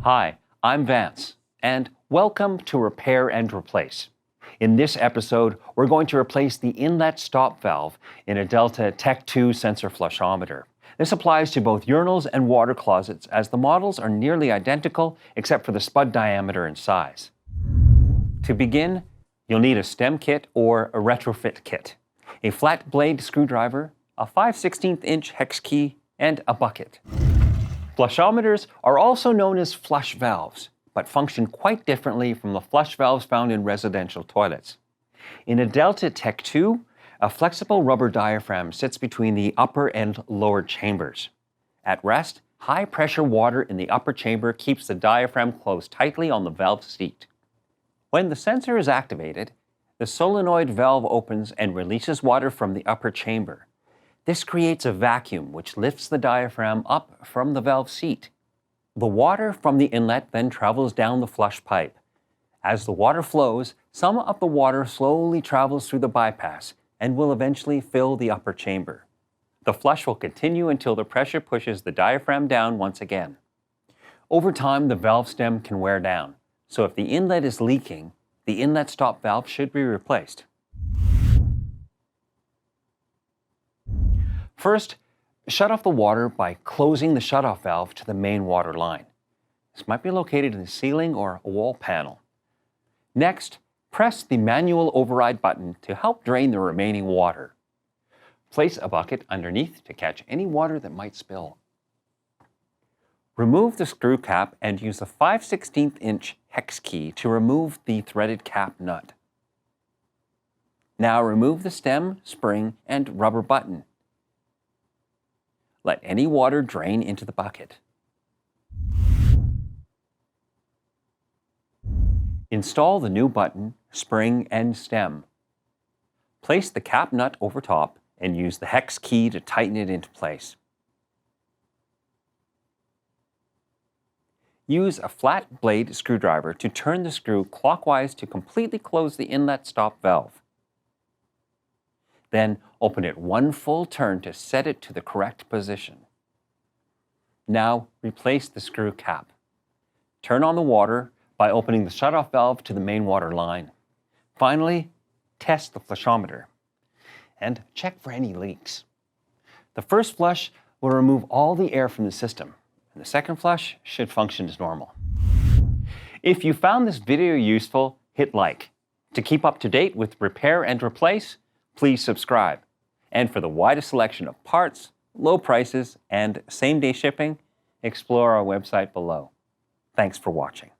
Hi, I'm Vance, and welcome to Repair and Replace. In this episode, we're going to replace the inlet stop valve in a Delta Teck II sensor flushometer. This applies to both urinals and water closets, as the models are nearly identical except for the spud diameter and size. To begin, you'll need a stem kit or a retrofit kit, a flat blade screwdriver, a 5/16" hex key, and a bucket. Flushometers are also known as flush valves, but function quite differently from the flush valves found in residential toilets. In a Delta Teck II, a flexible rubber diaphragm sits between the upper and lower chambers. At rest, high-pressure water in the upper chamber keeps the diaphragm closed tightly on the valve seat. When the sensor is activated, the solenoid valve opens and releases water from the upper chamber. This creates a vacuum which lifts the diaphragm up from the valve seat. The water from the inlet then travels down the flush pipe. As the water flows, some of the water slowly travels through the bypass and will eventually fill the upper chamber. The flush will continue until the pressure pushes the diaphragm down once again. Over time, the valve stem can wear down, so if the inlet is leaking, the inlet stop valve should be replaced. First, shut off the water by closing the shutoff valve to the main water line. This might be located in the ceiling or a wall panel. Next, press the manual override button to help drain the remaining water. Place a bucket underneath to catch any water that might spill. Remove the screw cap and use the 5/16" hex key to remove the threaded cap nut. Now remove the stem, spring, and rubber button. Let any water drain into the bucket. Install the new button, spring, and stem. Place the cap nut over top and use the hex key to tighten it into place. Use a flat blade screwdriver to turn the screw clockwise to completely close the inlet stop valve. Then open it one full turn to set it to the correct position. Now replace the screw cap. Turn on the water by opening the shutoff valve to the main water line. Finally, test the flushometer and check for any leaks. The first flush will remove all the air from the system, and the second flush should function as normal. If you found this video useful, hit like. To keep up to date with Repair and Replace, please subscribe. And for the widest selection of parts, low prices, and same-day shipping, explore our website below. Thanks for watching.